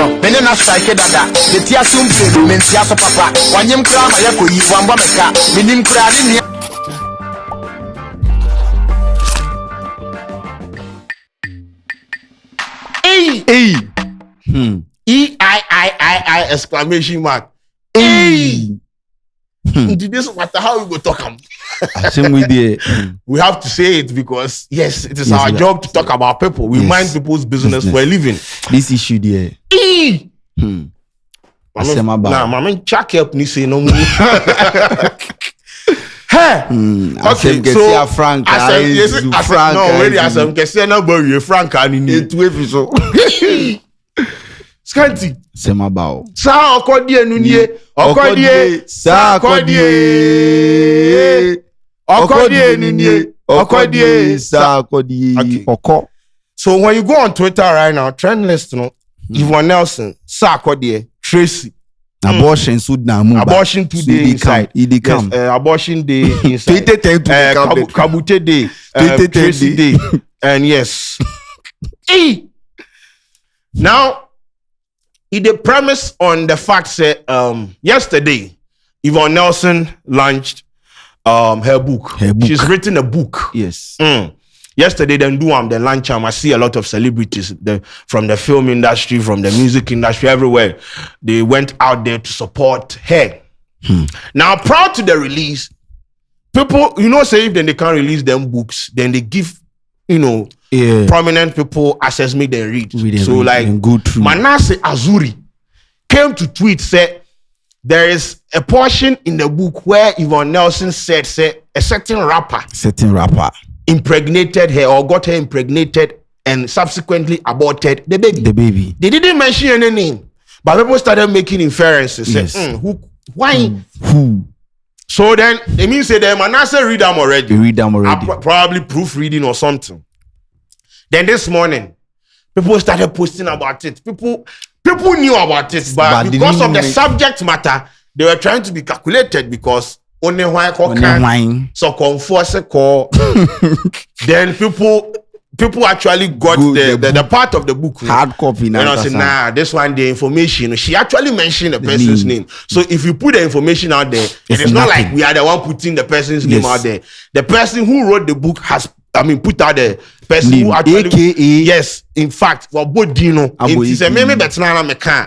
no bene na strike dada the tia sumpe men tia so papa wanyem kra ma yakoyi wamba meka minim kra ni E-I exclamation mark. Hey. This matter how we go talk them. We have to say it because yes, it is our job to talk about people. We mind people's business for a living. This issue there. Mama, check up ni say no more. Hey, okay, so Frank, no, really, as I'm saying, no, but you Frank, I need to so. Scanty, Semabao. Sarkodie, Nunie, Sarkodie, Sarkodie. So when you go on Twitter right now, trend list, Yvonne Nelson, Sarkodie, Tracy. Abortion abortion today inside. Yes, abortion day inside. Kabute day. Tracy day. And yes. Now, the premise on the fact that yesterday, Yvonne Nelson launched her book. She's written a book. Yes. Yesterday, they launch. I see a lot of celebrities from the film industry, from the music industry, everywhere. They went out there to support her. Now, prior to the release, people, say if then they can't release them books, then they give, prominent people access me, they read. So, like, Manasseh Azuri came to tweet, said, there is a portion in the book where Yvonne Nelson said, a certain rapper impregnated her or got her impregnated and subsequently aborted the baby. They didn't mention any name, but people started making inferences. Yes. Who? Why? Who? So then they mean say them Manasseh read them already. Probably proofreading or something. Then this morning, people started posting about it. People knew about it, but because of the subject matter, they were trying to be calculated because only why so conforce call. Then people actually got the part of the book hard copy now. And I said, this one the information. She actually mentioned the person's name. So if you put the information out there, it is not like we are the one putting the person's name out there. The person who wrote the book has put out the person who actually AKA. Yes, in fact, well, both Dino. It's a maybe that's not I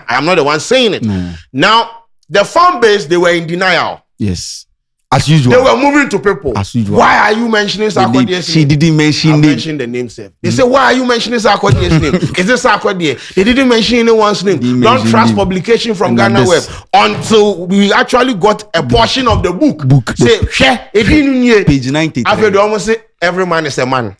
am not the one saying it. Now the fan base, they were in denial. Yes. As usual. They were moving to people. As usual. Why are you mentioning Sarkodie's name? She didn't mention the name. They say, why are you mentioning Sarkodie's name? Is it Sarkodie? They didn't mention anyone's name. Don't trust publication from Ghana Web until we actually got a portion of the book. Say, share it in page 90. After they almost say, every man is a man.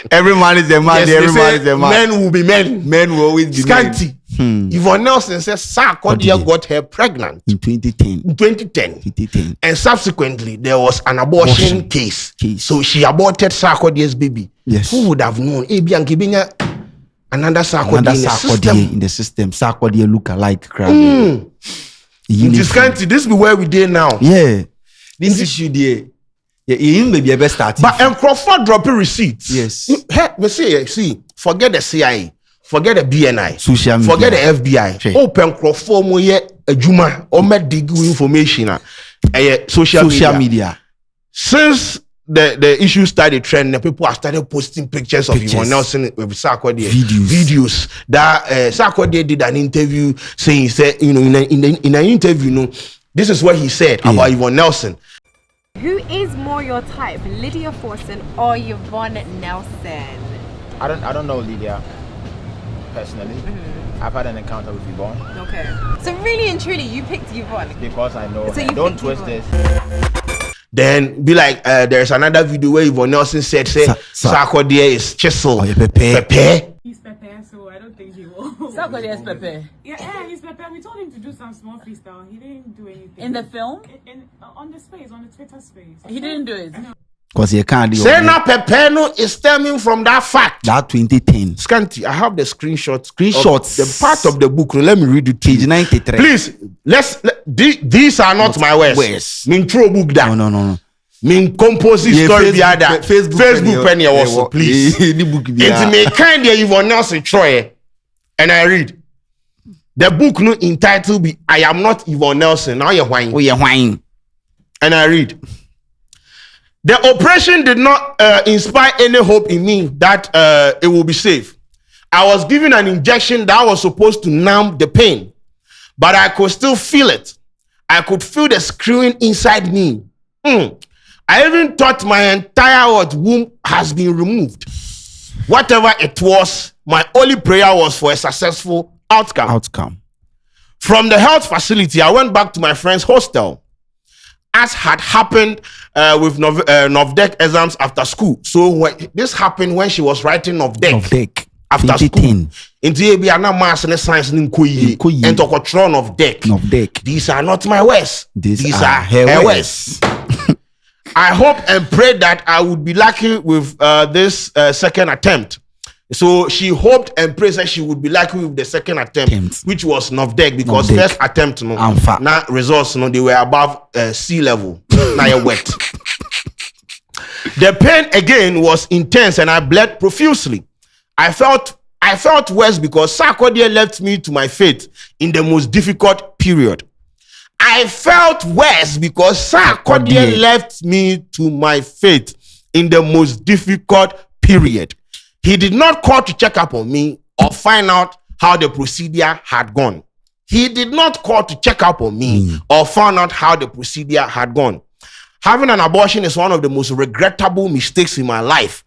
Every man is a man. Yes, every man is a man. Men will be men. Men will always be scanty. Yvonne Nelson says Sarkodie got her pregnant in 2010. And subsequently there was an abortion case. So she aborted Sarkodie's baby. Yes. Who would have known? Another Sarkodie in the system. Sarkodie look alike. This be where we did now. Yeah. This issue there. Yeah, maybe a best start. But Crawford dropping receipts. Yes. We see, forget the CIA. Forget the BNI. Social media. Forget the FBI. Sure. Open Crawford moye ejuma or met dig information. Social media. Since the issue started trending, people have started posting pictures of Yvonne Nelson with Sarkodie. Videos. That Sarkodie did an interview saying, he said, in an interview, this is what he said about Yvonne Nelson. Who is more your type, Lydia Forson or Yvonne Nelson? I don't know Lydia personally. I've had an encounter with Yvonne. Okay. So really and truly, you picked Yvonne? Because I know. So you don't twist Yvonne. this. Then be like, there's another video where Yvonne Nelson said, Sarkodie is chisel. Pepe. He's Pepe, so I don't think he will. Sarkodie is Pepe. Yeah, he's Pepe. We told him to do some small freestyle. He didn't do anything. In the film? On the space, on the Twitter space. He didn't do it. Because he can't do it. Say now Pepe is stemming from that fact. That 2010. Scanty, I have the screenshots. The part of the book. Let me read it to page 93. Please, these are not my words. Mean throw book down. No. Mean compose story behind that. Facebook penny also, please. It may kind of Yvonne Nelson Troy. And I read. The book no entitled be I Am Not Yvonne Nelson. Now you're whining. Oh, you're whining. And I read. The operation did not inspire any hope in me that it will be safe. I was given an injection that was supposed to numb the pain, but I could still feel it. I could feel the screwing inside me. I even thought my entire womb has been removed. Whatever it was, my only prayer was for a successful outcome. From the health facility, I went back to my friend's hostel, as had happened with Novdek exams after school. So this happened when she was writing Novdek after school. Into be an mass and science and tokotron of deck. These are not my words. These are her words. I hope and pray that I would be lucky with this second attempt. So she hoped and prayed that she would be lucky with the second attempt, which was Novdek, because first attempt, now results, they were above sea level. Now you're wet. The pain again was intense, and I bled profusely. I felt worse because Sarkodie left me to my fate in the most difficult period. I felt worse because Sarkodie left me to my fate in the most difficult period. He did not call to check up on me or find out how the procedure had gone. He did not call to check up on me or find out how the procedure had gone. Having an abortion is one of the most regrettable mistakes in my life.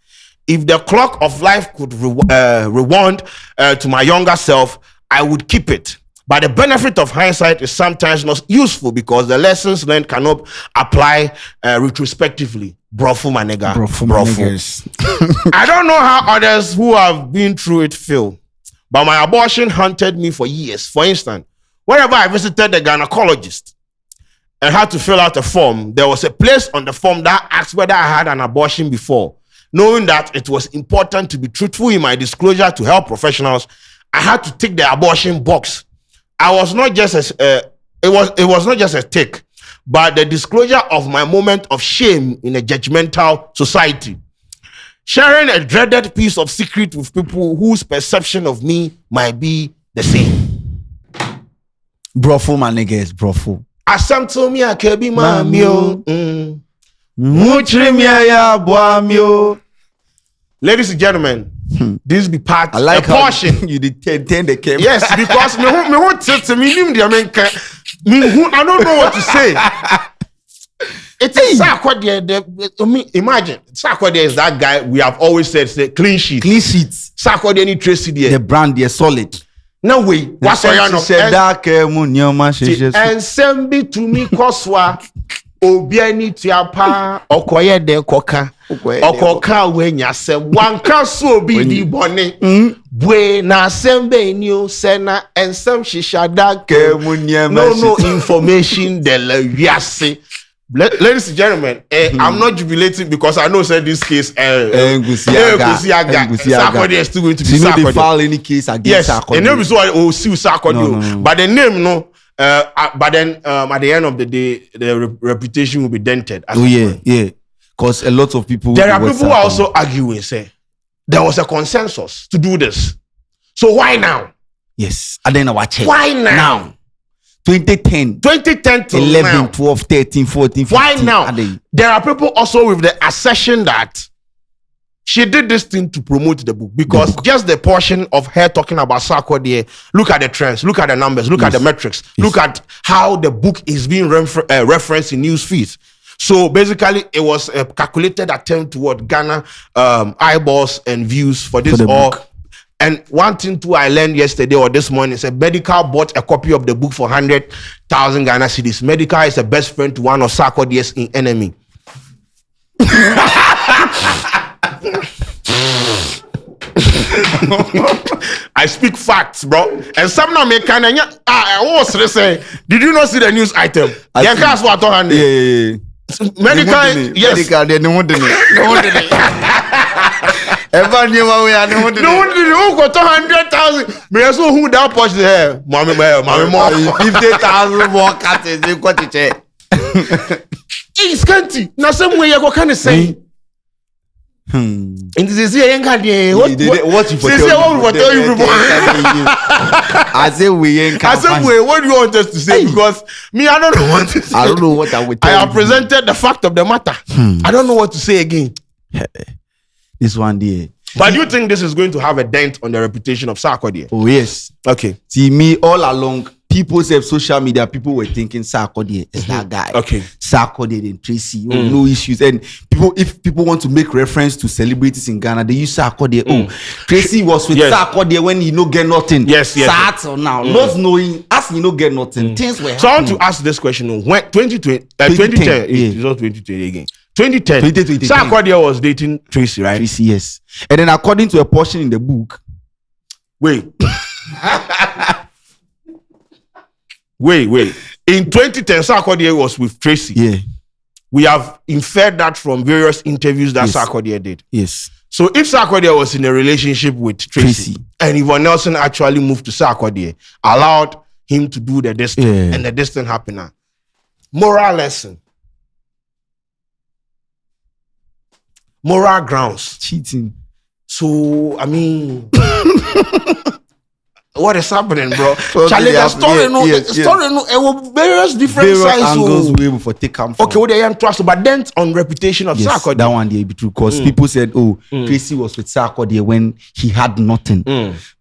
If the clock of life could rewind to my younger self, I would keep it. But the benefit of hindsight is sometimes not useful because the lessons learned cannot apply retrospectively. Brofu, my nigga. Brofu. I don't know how others who have been through it feel, but my abortion haunted me for years. For instance, whenever I visited the gynecologist and had to fill out a form, there was a place on the form that asked whether I had an abortion before. Knowing that it was important to be truthful in my disclosure to health professionals, I had to tick the abortion box. It was not just a tick, but the disclosure of my moment of shame in a judgmental society. Sharing a dreaded piece of secret with people whose perception of me might be the same. Brofo, my niggas, brofo. Asam to me a kebi mamio. Ladies and gentlemen, this be part I like a portion. You did turn the camera. Yes, because me who tell me I don't know what to say. It is Sarkodie. Imagine Sarkodie is that guy we have always said clean sheet. Clean sheets. Sarkodie any tracy there. The brand is solid. No way. What's your no? And send me to me koswa. Obiani tiapa okoye de koka okoka wenya se wanka so bi di bone bwe na sembe ni o sena ensem shishada ke no information de la wiase. Ladies and gentlemen, I'm not jubilating because I know said this case Sarkodie is still going to be Sarkodie. You know they file any case against Sarkodie. And name is what sue Sarkodie. No. But the name but then at the end of the day, the reputation will be dented. Yeah. Because a lot of people. There are people who are also arguing, say there was a consensus to do this. So why now? Yes, I didn't watch it. Why now? 2010 to 11, now. 12, 13, 14, 15. Why now? There are people also with the assertion that she did this thing to promote the book because just the portion of her talking about Sarkodie, look at the trends, look at the numbers, look at the metrics, look at how the book is being referenced in news feeds. So basically, it was a calculated attempt toward Ghana eyeballs and views for this book. And one thing too I learned yesterday or this morning is a Medical bought a copy of the book for 100,000 Ghana cedis. Medical is the best friend to one of Sarkodie's enemy. I speak facts, bro. And some now make kind of I was say, did you not see the news item? Yeah. Medical, yes. Medical, they don't want it. Ever knew what we are doing? No one did. Who got 200,000? Me also who that push the hair? Mommy more. 50,000 more cuts. They got it. It's scanty. Now some way you go kind of say. And they say, what you for tell you people? I say we ain't. I said, wait, what do you want us to say? Because me, I don't know what to say. I don't know what I would tell I have presented the fact of the matter. I don't know what to say again. This one there. But do you think this is going to have a dent on the reputation of Sarkodie? Oh, yes. Okay. See, me all along, people say social media, people were thinking Sarkodie is that guy. Okay. Sarkodie and Tracy, no issues. And if people want to make reference to celebrities in Ghana, they use Sarkodie. Oh, Tracy was with Sarkodie when he no get nothing. Yes. Now, not knowing, as you no get nothing, things were happening. So I want to ask this question. When 2010, it's not 2020 again. 2010, Sarkodie was dating Tracy, right? Tracy, yes. And then according to a portion in the book, wait. In 2010, Sarkodie was with Tracy. Yeah. We have inferred that from various interviews that Sarkodie did. Yes. So if Sarkodie was in a relationship with Tracy. And Yvonne Nelson actually moved to Sarkodie, allowed him to do the distance, and the distance happened. Moral lesson. Moral grounds. Cheating. So, I mean, what is happening, bro? Charlie, the story, it was various different sides. Angles we able for take come from. Okay, what they am trust, but then on reputation of Sarkodie. That one they be true because people said, Tracy was with Sarkodie when he had nothing.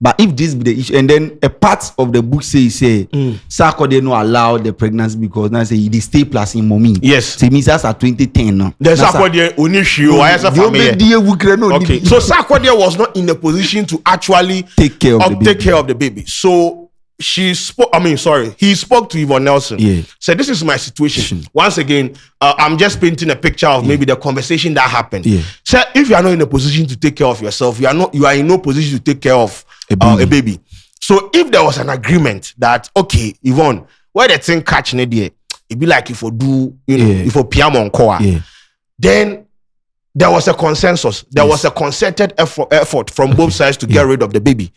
But if this be the issue, and then a part of the book say Sarkodie no allow the pregnancy because now say he stay plus in mommy. Yes. So it means that's at 2010 now. The Sarkodie only show as a family. Okay. So Sarkodie was not in a position to actually take care of the baby. So he spoke to Yvonne Nelson. Yeah. Said, this is my situation. Once again, I'm just painting a picture of maybe the conversation that happened. Yeah. So if you are not in a position to take care of yourself, you are in no position to take care of a baby. So if there was an agreement that, okay, Yvonne, where the thing catch in there, it'd be like if you do, if you piano on core, then there was a consensus. There was a concerted effort from both sides to get rid of the baby.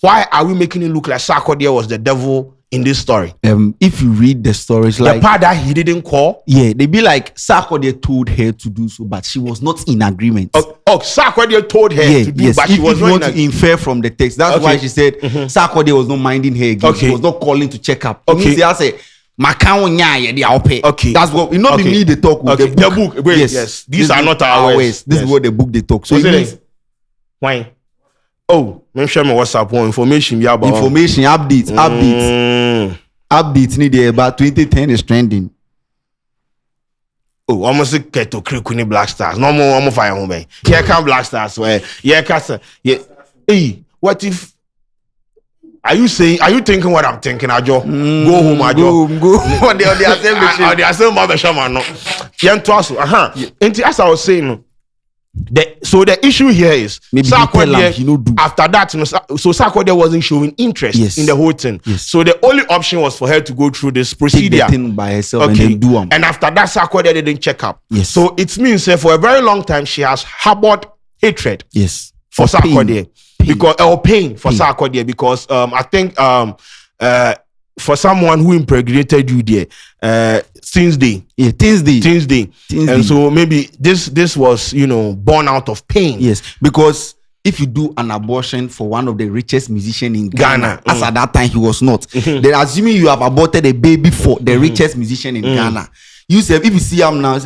Why are we making it look like Sarkodie was the devil in this story? If you read the stories, the part that he didn't call, they be like Sarkodie told her to do so, but she was not in agreement. Sarkodie told her to do, but she was not want to infer from the text. That's why she said Sarkodie was not minding her again. She was not calling to check up. Okay, I say. Okay, that's what not be me they talk with the book. Yes, these are not our ways. This is what the book they talk. So it means why? Oh, mention my WhatsApp one information. Updates. Updates need about 2010 is trending. Oh, almost get to Krikuni Black Stars. No more, I'm fire home. Here come Black Stars. Hey, what if? Are you thinking what I'm thinking, Ajo? Go home, Ajo. Go. On the assembly, And as I was saying, so the issue here is Sarkodie, after that, so Sarkodie wasn't showing interest in the whole thing. So the only option was for her to go through this procedure. Take the thing by herself and then do them. And after that, Sarkodie didn't check up. So it means for a very long time she has harbored hatred for Sarkodie. Because pain for Sarkodie, because I think for someone who impregnated you there, Things Day. And so maybe this was born out of pain. Yes, because if you do an abortion for one of the richest musicians in Ghana, as at that time he was not, then assuming you have aborted a baby for the richest musician in Ghana, you say if you see him now,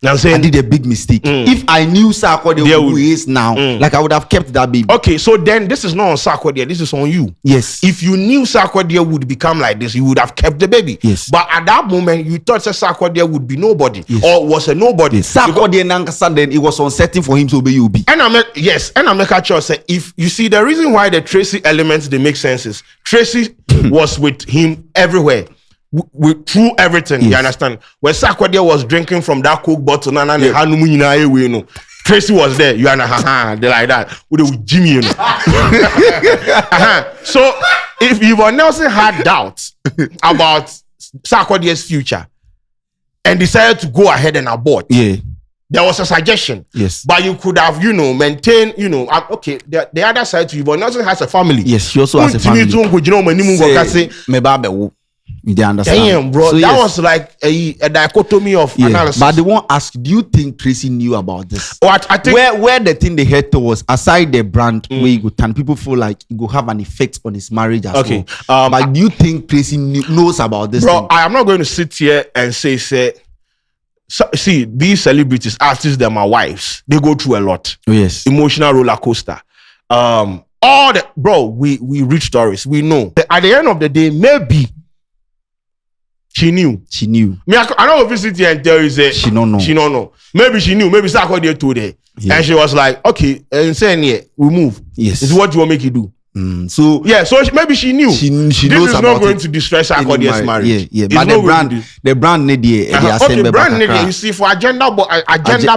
I did a big mistake. If I knew Sarkodie who he is now, like I would have kept that baby. Okay, so then this is not on Sarkodie, this is on you. Yes. If you knew Sarkodie would become like this, you would have kept the baby. Yes. But at that moment, you thought that Sarkodie would be nobody or was a nobody. Sarkodie Nankasa, then it was uncertain for him to be UB. And I make a choice. If you see the reason why the Tracy elements they make sense is Tracy was with him everywhere. Through everything, you understand? When Sarkodie was drinking from that Coke bottle, Tracy was there. You understand? They like that. With Jimmy, So if Yvonne Nelson had doubts about Sarkodie's future and decided to go ahead and abort, there was a suggestion. Yes. But you could have, maintained, okay, the other side to Yvonne Nelson has a family. Yes, she also has a family. They understand. Damn, bro. So, that yes. was like a dichotomy of analysis. But they won't ask, do you think Tracy knew about this? Oh, I think Where the thing they head towards, aside the brand where you go turn, people feel like it will have an effect on his marriage as well. But do you think Tracy knows about this bro, thing? I am not going to sit here and say so, see, these celebrities, artists, they're my wives. They go through a lot. Oh, yes. Emotional roller coaster. All the we read stories. We know. At the end of the day, maybe she knew. Me, I don't visit here and tell you say She don't know. She don't know. Maybe she knew. Maybe Sarkodie told her, and she was like, "Okay, and saying here, we move. Yes. This is what you want make you do." So yeah, so maybe she knew. She this knows is about not going it to distress Sarkodie's marriage. Yeah. It's But not going to the brand need okay, brand need you see for agenda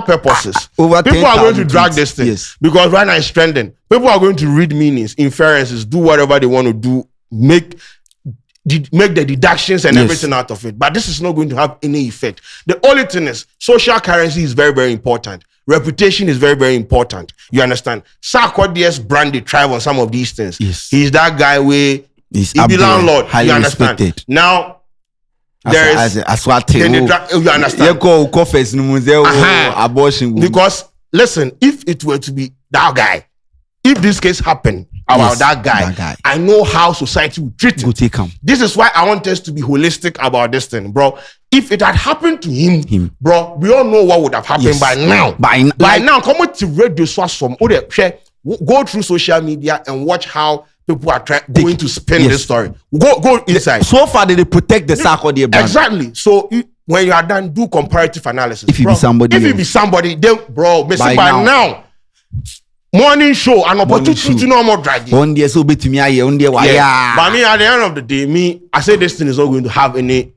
purposes. Over people are going to 10,000 drag tweets. this thing Yes. because right now it's trending. People are going to read meanings, inferences, do whatever they want to do, make the deductions and everything out of it. But this is not going to have any effect. The only thing is social currency is very, very important. Reputation is very, very important. You understand? Sarkodie's brand, they thrive on some of these things. Yes. He's that guy where he be landlord. highly You understand? respected. Now, there is you understand? Abortion. Because listen, if it were to be that guy, if this case happened about that guy, I know how society would treat Go it. take him. This is why I want us to be holistic about this thing, bro. If it had happened to him, bro, we all know what would have happened by now. By now, come to radio source from go through social media and watch how people are going to spin this story. Go inside. So far, they protect the Sarkodie brand. Exactly. So when you are done, do comparative analysis. If you be somebody, then bro, by now. Morning show, an opportunity to know more dragging. One day, so bet me, one day, why? Yeah. But me, at the end of the day, I say this thing is not going to have any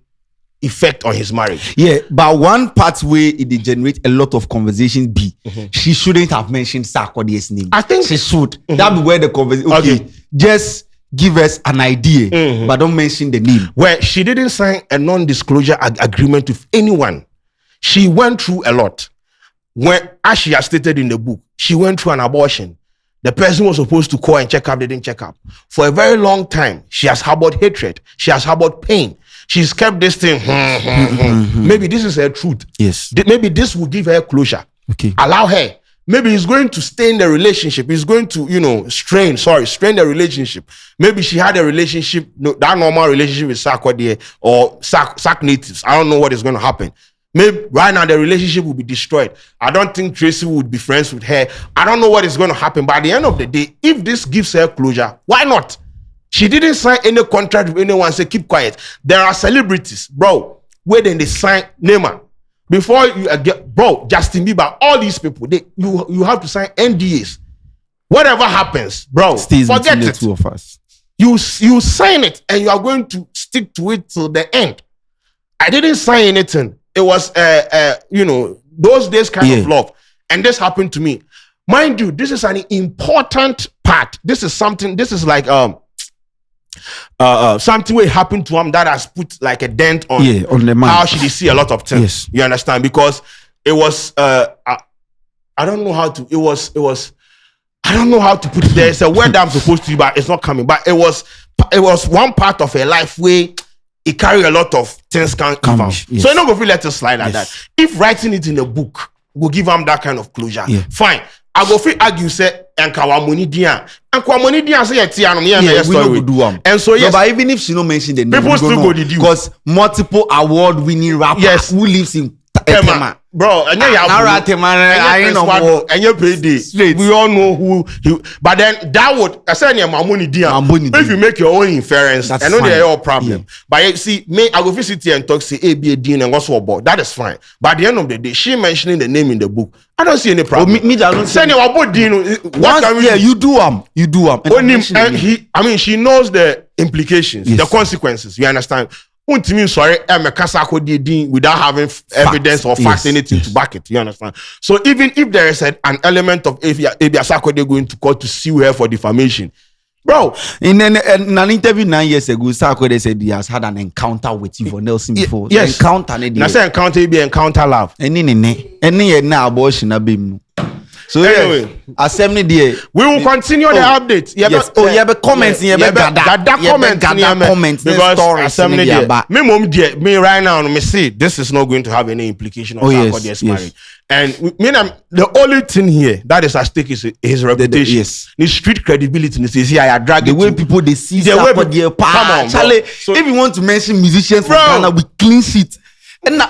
effect on his marriage. Yeah, but one part where it generate a lot of conversations she shouldn't have mentioned Sarkodie's name. I think she should. That be where the conversation. Okay, just give us an idea, but don't mention the name. Where she didn't sign a non-disclosure agreement with anyone. She went through a lot. When, as she has stated in the book, she went through an abortion. The person was supposed to call and check up, they didn't check up. For a very long time, she has harbored hatred. She has harbored pain. She's kept this thing. Maybe this is her truth. Yes. Maybe this will give her closure. Okay. Allow her. Maybe he's going to stay in the relationship. He's going to, strain the relationship. Maybe she had a relationship, that normal relationship with Sarkodie or Sark natives. I don't know what is going to happen. Maybe right now the relationship will be destroyed. I don't think Tracy would be friends with her. I don't know what is going to happen. But at the end of the day, if this gives her closure, why not? She didn't sign any contract with anyone. Say keep quiet. There are celebrities, bro. Where then they sign Neymar before you get Justin Bieber. All these people, you have to sign NDAs. Whatever happens, bro, stays forget between it. the two of us. You sign it and you are going to stick to it till the end. I didn't sign anything. It was those days kind of love, and this happened to me. Mind you, this is an important part. This is like something will happen to him that has put like a dent on the man. How she see a lot of things. Yes. You understand? Because it was I don't know how to. It was. I don't know how to put it. There's a word that I'm supposed to, but it's not coming. But it was one part of her life where it carry a lot of things can give him. Yes. So you're not going to let it slide like that. If writing it in a book will give him that kind of closure, fine. I go feel argue say and Kwadwo say we no do am. and so yes, but even if she no mention the name, people still go deduce because multiple award winning rapper who lives in Tema. Bro, and we all know who he, but then that would I say if you make your own inference, I know they're your problem. But you see, I go visit here and talk say ABD and what's about that is fine. But at the end of the day, she mentioning the name in the book. I don't see any problem. I don't see you do and she knows the implications, the consequences. You understand? Sorry, without having evidence or facts, anything to back it. You understand? So even if there is an element of Sarkodie going to court to sue her for defamation, bro. In an interview 9 years ago, Sarkodie said he has had an encounter with Yvonne Nelson before. Yes, encounter. I say encounter be encounter love. Any abortion abim. So anyway, assembly there. We will continue the updates. Yes. Comments. Comments. Because assembly there. Me right now, me see this is not going to have any implication on Sarkodie's marriage. And the only thing here that is at stake is his reputation. His street credibility. The way people they see Sarkodie. Come on, Charlie. So if you want to mention musicians from Ghana with clean sheet. And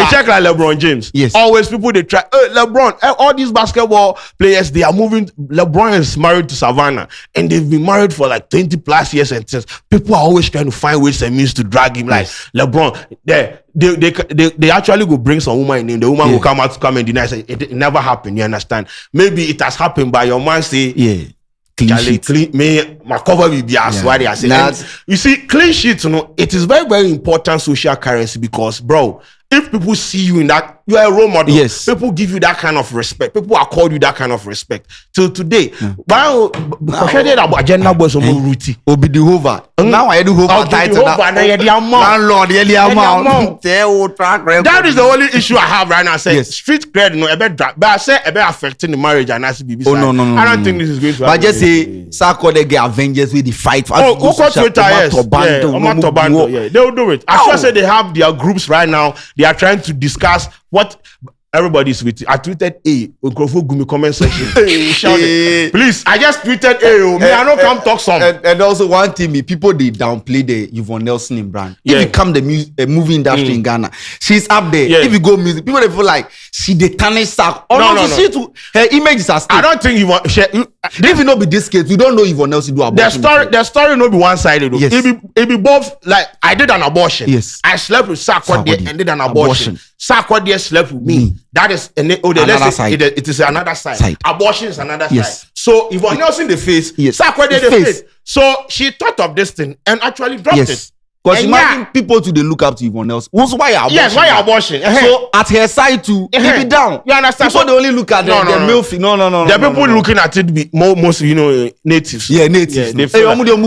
check like LeBron James. Yes. Always people they try. LeBron, all these basketball players, they are moving. LeBron is married to Savannah, and they've been married for like 20 plus years. And since people are always trying to find ways and means to drag him. Like LeBron, they actually go bring some woman in. The woman will come out to come and deny. Say, it never happened. You understand? Maybe it has happened, but your man say my cover will be as why they are saying. You see, clean sheet, it is very, very important social currency because, bro, if people see you in that, you are a role model. Yes. People give you that kind of respect. People accord you that kind of respect. Till today, now agenda was routine. Obi the hover. Now I do hover title. Landlord, that is the only issue I have right now. I say street cred, but I say about affecting the marriage and that's BBC. No. I don't think this is going to But happen. just say Sarkodie get Avengers with the fight. Twitter, yes. They will do it. I sure say they have their groups right now. They are trying to discuss what everybody's with. I tweeted Gumi comment section. Sheldon, please. I just tweeted I don't come talk some. And also one thing, people they downplay the Yvonne Nelson in brand. If you come the movie industry in Ghana, she's up there. If you go music, people they feel like she the tarnish sack. No. Her image is a state. I don't think you want. If you not be this case, you don't know Yvonne Nelson do abortion. The story not be one sided. Yes. It be both. Like I did an abortion. Yes. I slept with Sarkodie and did an abortion. Sarkodie slept with me. That is another side. It is another side. Abortion is another side. So Yvonne Nelson the face, Sarkodie the face. So she thought of this thing and actually dropped it. Because imagine people to they look up to Yvonne Nelson. Why abortion? Yes, why abortion? So at her side too, they be down. You understand? People they only look at the MILF. No. The people looking at it be most natives. Yeah, natives. They feel make you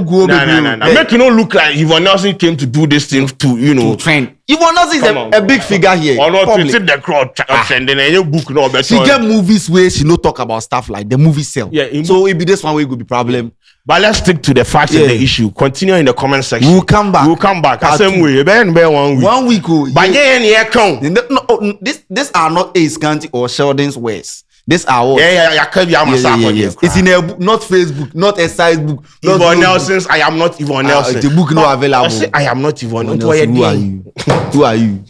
not look like Yvonne Nelson came to do this thing to trend. Yvonne Nelson is a big figure here. Or not to sit the crowd trending and your book no better. She get movies where she no talk about stuff like the movie sell. Yeah, so it be this one way it could be problem. But let's stick to the facts and the issue. Continue in the comment section. We'll come back. Same way. 1 week. But this are not Ace County or Sheldon's words. This are what? It's in a book, not Facebook, not a side book. Yvonne Nelson's I am not Yvonne Nelson. The book not available. I am not Yvonne. Who are you?